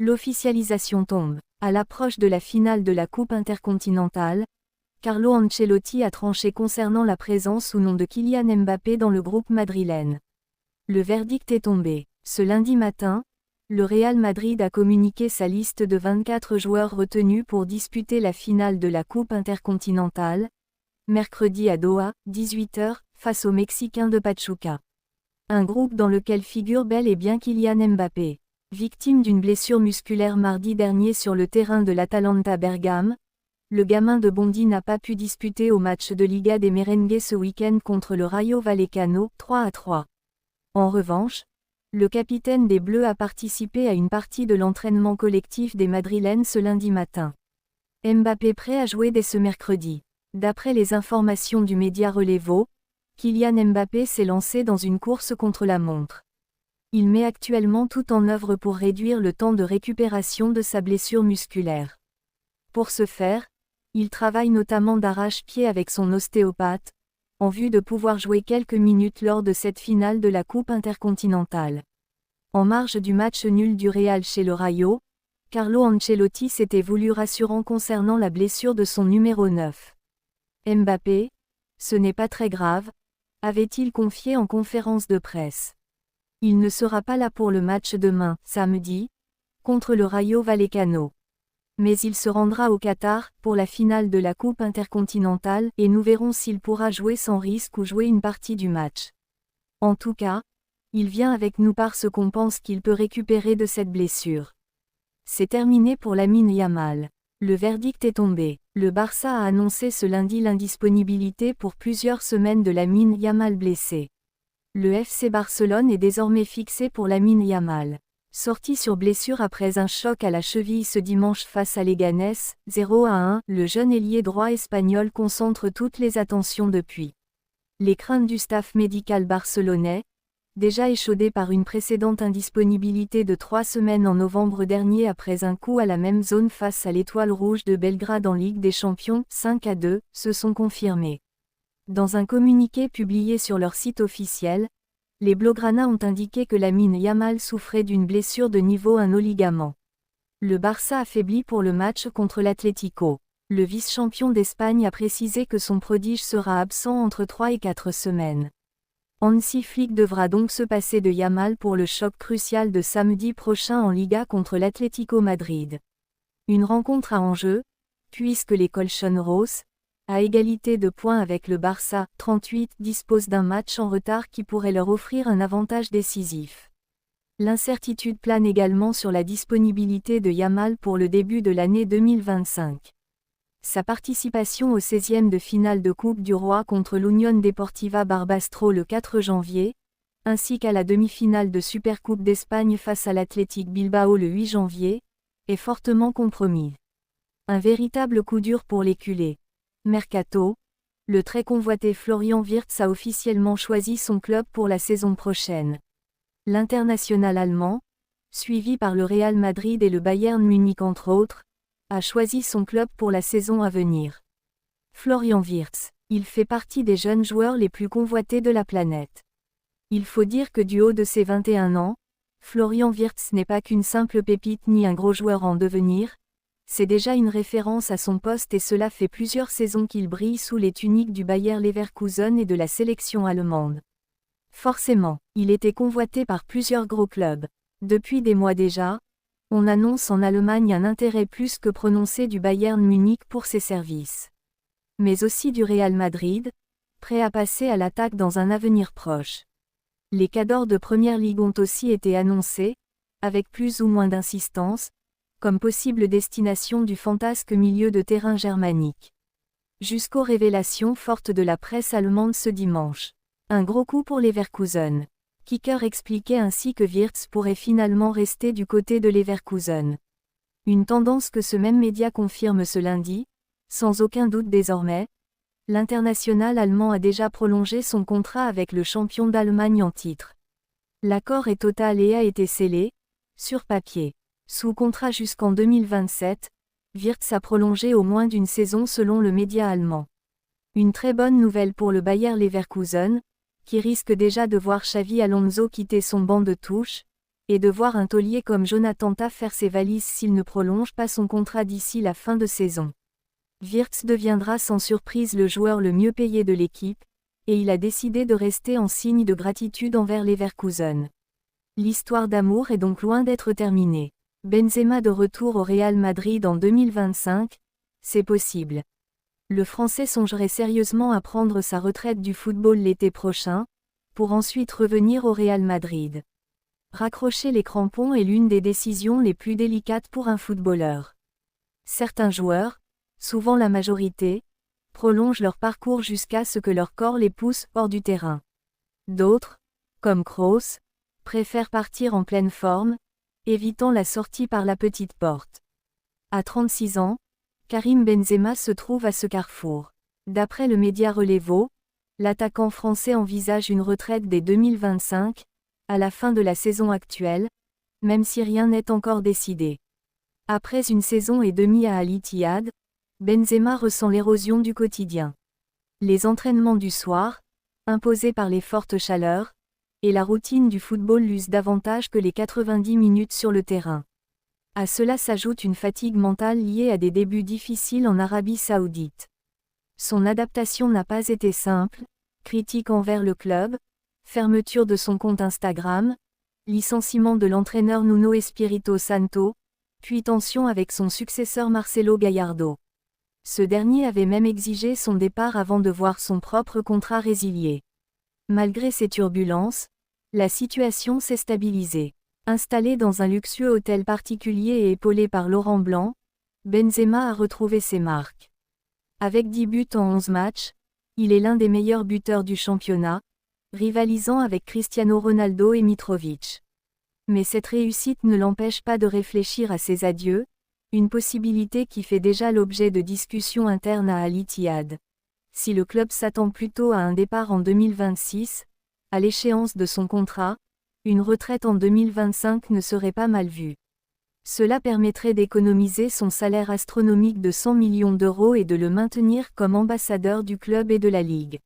L'officialisation tombe. À l'approche de la finale de la Coupe intercontinentale, Carlo Ancelotti a tranché concernant la présence ou non de Kylian Mbappé dans le groupe madrilène. Le verdict est tombé. Ce lundi matin, le Real Madrid a communiqué sa liste de 24 joueurs retenus pour disputer la finale de la Coupe intercontinentale, mercredi à Doha, 18 h, face aux Mexicains de Pachuca. Un groupe dans lequel figure bel et bien Kylian Mbappé. Victime d'une blessure musculaire mardi dernier sur le terrain de l'Atalanta Bergame, le gamin de Bondy n'a pas pu disputer au match de Liga des Merengues ce week-end contre le Rayo Vallecano, 3-3. En revanche, le capitaine des Bleus a participé à une partie de l'entraînement collectif des Madrilènes ce lundi matin. Mbappé prêt à jouer dès ce mercredi. D'après les informations du média Relevo, Kylian Mbappé s'est lancé dans une course contre la montre. Il met actuellement tout en œuvre pour réduire le temps de récupération de sa blessure musculaire. Pour ce faire, il travaille notamment d'arrache-pied avec son ostéopathe, en vue de pouvoir jouer quelques minutes lors de cette finale de la Coupe intercontinentale. En marge du match nul du Real chez le Rayo, Carlo Ancelotti s'était voulu rassurant concernant la blessure de son numéro 9. Mbappé, ce n'est pas très grave, avait-il confié en conférence de presse. Il ne sera pas là pour le match demain, samedi, contre le Rayo Vallecano. Mais il se rendra au Qatar, pour la finale de la Coupe intercontinentale, et nous verrons s'il pourra jouer sans risque ou jouer une partie du match. En tout cas, il vient avec nous parce qu'on pense qu'il peut récupérer de cette blessure. C'est terminé pour Lamine Yamal. Le verdict est tombé. Le Barça a annoncé ce lundi l'indisponibilité pour plusieurs semaines de Lamine Yamal blessé. Le FC Barcelone est désormais fixé pour Lamine Yamal. Sorti sur blessure après un choc à la cheville ce dimanche face à Leganés, 0-1, le jeune ailier droit espagnol concentre toutes les attentions depuis. Les craintes du staff médical barcelonais, déjà échaudé par une précédente indisponibilité de 3 semaines en novembre dernier après un coup à la même zone face à l'Étoile Rouge de Belgrade en Ligue des Champions, 5-2, se sont confirmées. Dans un communiqué publié sur leur site officiel, les Blaugrana ont indiqué que Lamine Yamal souffrait d'une blessure de niveau 1 au ligament. Le Barça affaibli pour le match contre l'Atlético. Le vice-champion d'Espagne a précisé que son prodige sera absent entre 3 et 4 semaines. Hansi Flick devra donc se passer de Yamal pour le choc crucial de samedi prochain en Liga contre l'Atlético Madrid. Une rencontre à enjeu, puisque les Colchoneros, à égalité de points avec le Barça, 38, disposent d'un match en retard qui pourrait leur offrir un avantage décisif. L'incertitude plane également sur la disponibilité de Yamal pour le début de l'année 2025. Sa participation au 16e de finale de Coupe du Roi contre l'Unión Deportiva Barbastro le 4 janvier, ainsi qu'à la demi-finale de Supercoupe d'Espagne face à l'Athletic Bilbao le 8 janvier, est fortement compromise. Un véritable coup dur pour les culés. Mercato, le très convoité Florian Wirtz a officiellement choisi son club pour la saison prochaine. L'international allemand, suivi par le Real Madrid et le Bayern Munich entre autres, a choisi son club pour la saison à venir. Florian Wirtz, il fait partie des jeunes joueurs les plus convoités de la planète. Il faut dire que du haut de ses 21 ans, Florian Wirtz n'est pas qu'une simple pépite ni un gros joueur en devenir, c'est déjà une référence à son poste et cela fait plusieurs saisons qu'il brille sous les tuniques du Bayer Leverkusen et de la sélection allemande. Forcément, il était convoité par plusieurs gros clubs. Depuis des mois déjà, on annonce en Allemagne un intérêt plus que prononcé du Bayern Munich pour ses services. Mais aussi du Real Madrid, prêt à passer à l'attaque dans un avenir proche. Les cadors de Première Ligue ont aussi été annoncés, avec plus ou moins d'insistance, comme possible destination du fantasque milieu de terrain germanique. Jusqu'aux révélations fortes de la presse allemande ce dimanche. Un gros coup pour Leverkusen. Kicker expliquait ainsi que Wirtz pourrait finalement rester du côté de Leverkusen. Une tendance que ce même média confirme ce lundi, sans aucun doute désormais. L'international allemand a déjà prolongé son contrat avec le champion d'Allemagne en titre. L'accord est total et a été scellé, sur papier. Sous contrat jusqu'en 2027, Wirtz a prolongé au moins d'une saison selon le média allemand. Une très bonne nouvelle pour le Bayer Leverkusen, qui risque déjà de voir Xavi Alonso quitter son banc de touche, et de voir un taulier comme Jonathan Tah faire ses valises s'il ne prolonge pas son contrat d'ici la fin de saison. Wirtz deviendra sans surprise le joueur le mieux payé de l'équipe, et il a décidé de rester en signe de gratitude envers Leverkusen. L'histoire d'amour est donc loin d'être terminée. Benzema de retour au Real Madrid en 2025, c'est possible. Le Français songerait sérieusement à prendre sa retraite du football l'été prochain, pour ensuite revenir au Real Madrid. Raccrocher les crampons est l'une des décisions les plus délicates pour un footballeur. Certains joueurs, souvent la majorité, prolongent leur parcours jusqu'à ce que leur corps les pousse hors du terrain. D'autres, comme Kroos, préfèrent partir en pleine forme, évitant la sortie par la petite porte. À 36 ans, Karim Benzema se trouve à ce carrefour. D'après le média Relevo, l'attaquant français envisage une retraite dès 2025, à la fin de la saison actuelle, même si rien n'est encore décidé. Après une saison et demie à Al-Ittihad, Benzema ressent l'érosion du quotidien. Les entraînements du soir, imposés par les fortes chaleurs, et la routine du football l'usent davantage que les 90 minutes sur le terrain. À cela s'ajoute une fatigue mentale liée à des débuts difficiles en Arabie Saoudite. Son adaptation n'a pas été simple, critiques envers le club, fermeture de son compte Instagram, licenciement de l'entraîneur Nuno Espirito Santo, puis tension avec son successeur Marcelo Gallardo. Ce dernier avait même exigé son départ avant de voir son propre contrat résilié. Malgré ces turbulences, la situation s'est stabilisée. Installé dans un luxueux hôtel particulier et épaulé par Laurent Blanc, Benzema a retrouvé ses marques. Avec 10 buts en 11 matchs, il est l'un des meilleurs buteurs du championnat, rivalisant avec Cristiano Ronaldo et Mitrovic. Mais cette réussite ne l'empêche pas de réfléchir à ses adieux, une possibilité qui fait déjà l'objet de discussions internes à Al-Ittihad. Si le club s'attend plutôt à un départ en 2026, à l'échéance de son contrat, une retraite en 2025 ne serait pas mal vue. Cela permettrait d'économiser son salaire astronomique de 100 millions d'euros et de le maintenir comme ambassadeur du club et de la Ligue.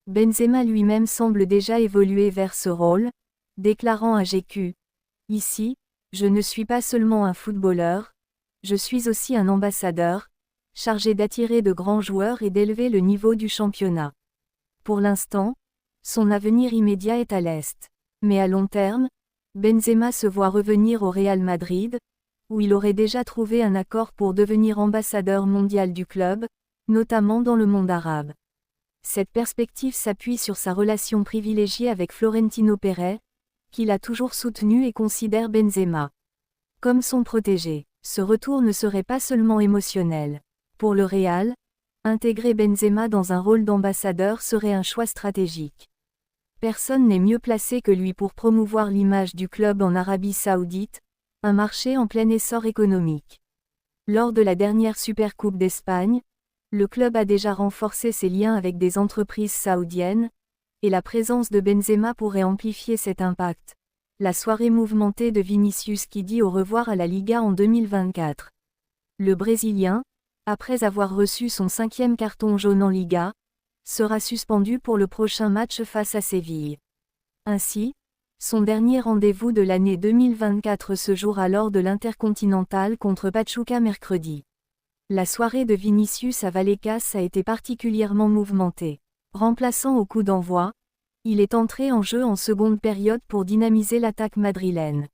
Benzema lui-même semble déjà évoluer vers ce rôle, déclarant à GQ : « Ici, je ne suis pas seulement un footballeur, je suis aussi un ambassadeur, chargé d'attirer de grands joueurs et d'élever le niveau du championnat. » Pour l'instant, son avenir immédiat est à l'Est. Mais à long terme, Benzema se voit revenir au Real Madrid, où il aurait déjà trouvé un accord pour devenir ambassadeur mondial du club, notamment dans le monde arabe. Cette perspective s'appuie sur sa relation privilégiée avec Florentino Pérez, qu'il a toujours soutenu et considère Benzema comme son protégé. Ce retour ne serait pas seulement émotionnel. Pour le Real, intégrer Benzema dans un rôle d'ambassadeur serait un choix stratégique. Personne n'est mieux placé que lui pour promouvoir l'image du club en Arabie Saoudite, un marché en plein essor économique. Lors de la dernière Supercoupe d'Espagne, le club a déjà renforcé ses liens avec des entreprises saoudiennes, et la présence de Benzema pourrait amplifier cet impact. La soirée mouvementée de Vinicius qui dit au revoir à la Liga en 2024. Le Brésilien, après avoir reçu son 5e carton jaune en Liga, sera suspendu pour le prochain match face à Séville. Ainsi, son dernier rendez-vous de l'année 2024 se jouera lors de l'Intercontinental contre Pachuca mercredi. La soirée de Vinicius à Vallecas a été particulièrement mouvementée. Remplaçant au coup d'envoi, il est entré en jeu en seconde période pour dynamiser l'attaque madrilène.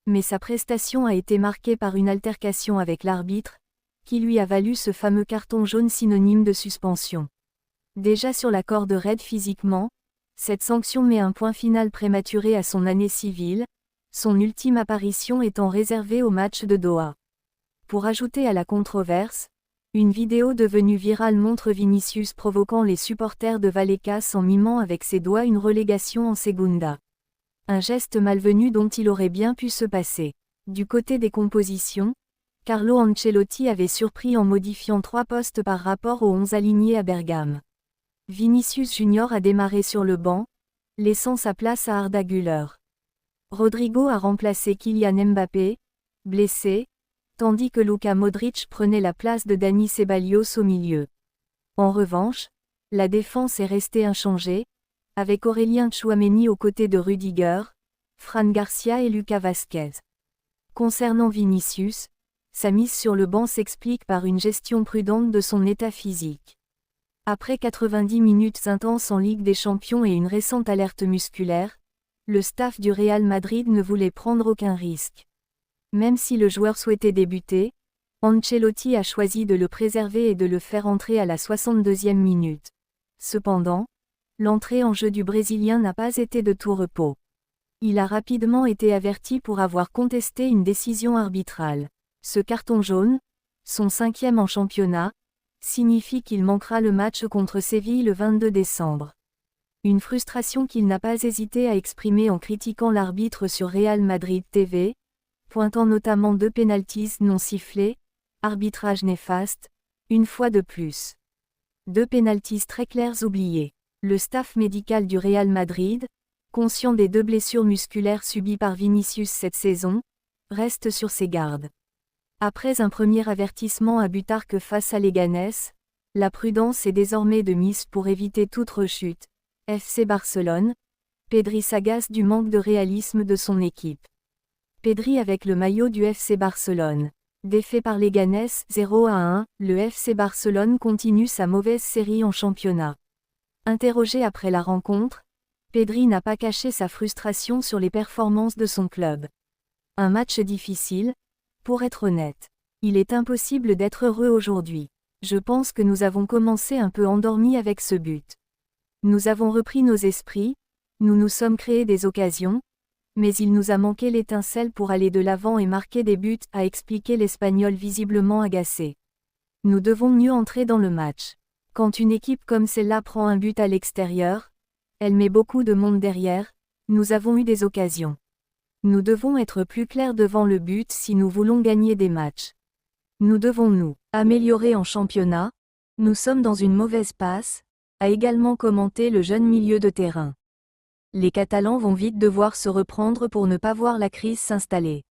Mais sa prestation a été marquée par une altercation avec l'arbitre, qui lui a valu ce fameux carton jaune synonyme de suspension. Déjà sur la corde raide physiquement, cette sanction met un point final prématuré à son année civile, son ultime apparition étant réservée au match de Doha. Pour ajouter à la controverse, une vidéo devenue virale montre Vinicius provoquant les supporters de Vallecas en mimant avec ses doigts une relégation en Segunda. Un geste malvenu dont il aurait bien pu se passer. Du côté des compositions, Carlo Ancelotti avait surpris en modifiant 3 postes par rapport aux 11 alignés à Bergame. Vinicius Junior a démarré sur le banc, laissant sa place à Arda Güler. Rodrigo a remplacé Kylian Mbappé, blessé, tandis que Luka Modric prenait la place de Dani Ceballos au milieu. En revanche, la défense est restée inchangée, avec Aurélien Tchouaméni aux côtés de Rudiger, Fran Garcia et Lucas Vázquez. Concernant Vinicius, sa mise sur le banc s'explique par une gestion prudente de son état physique. Après 90 minutes intenses en Ligue des Champions et une récente alerte musculaire, le staff du Real Madrid ne voulait prendre aucun risque. Même si le joueur souhaitait débuter, Ancelotti a choisi de le préserver et de le faire entrer à la 62e minute. Cependant, l'entrée en jeu du Brésilien n'a pas été de tout repos. Il a rapidement été averti pour avoir contesté une décision arbitrale. Ce carton jaune, son 5e en championnat, signifie qu'il manquera le match contre Séville le 22 décembre. Une frustration qu'il n'a pas hésité à exprimer en critiquant l'arbitre sur Real Madrid TV, pointant notamment 2 pénaltys non sifflés, arbitrage néfaste, une fois de plus. 2 pénaltys très clairs oubliés. Le staff médical du Real Madrid, conscient des 2 blessures musculaires subies par Vinicius cette saison, reste sur ses gardes. Après un premier avertissement à Butarque face à Leganés, la prudence est désormais de mise pour éviter toute rechute. FC Barcelone, Pedri s'agace du manque de réalisme de son équipe. Pedri avec le maillot du FC Barcelone. Défait par Leganés 0-1, le FC Barcelone continue sa mauvaise série en championnat. Interrogé après la rencontre, Pedri n'a pas caché sa frustration sur les performances de son club. Un match difficile, pour être honnête. Il est impossible d'être heureux aujourd'hui. Je pense que nous avons commencé un peu endormis avec ce but. Nous avons repris nos esprits, nous nous sommes créés des occasions, mais il nous a manqué l'étincelle pour aller de l'avant et marquer des buts, a expliqué l'Espagnol visiblement agacé. Nous devons mieux entrer dans le match. Quand une équipe comme celle-là prend un but à l'extérieur, elle met beaucoup de monde derrière, nous avons eu des occasions. Nous devons être plus clairs devant le but si nous voulons gagner des matchs. Nous devons nous améliorer en championnat, nous sommes dans une mauvaise passe, a également commenté le jeune milieu de terrain. Les Catalans vont vite devoir se reprendre pour ne pas voir la crise s'installer.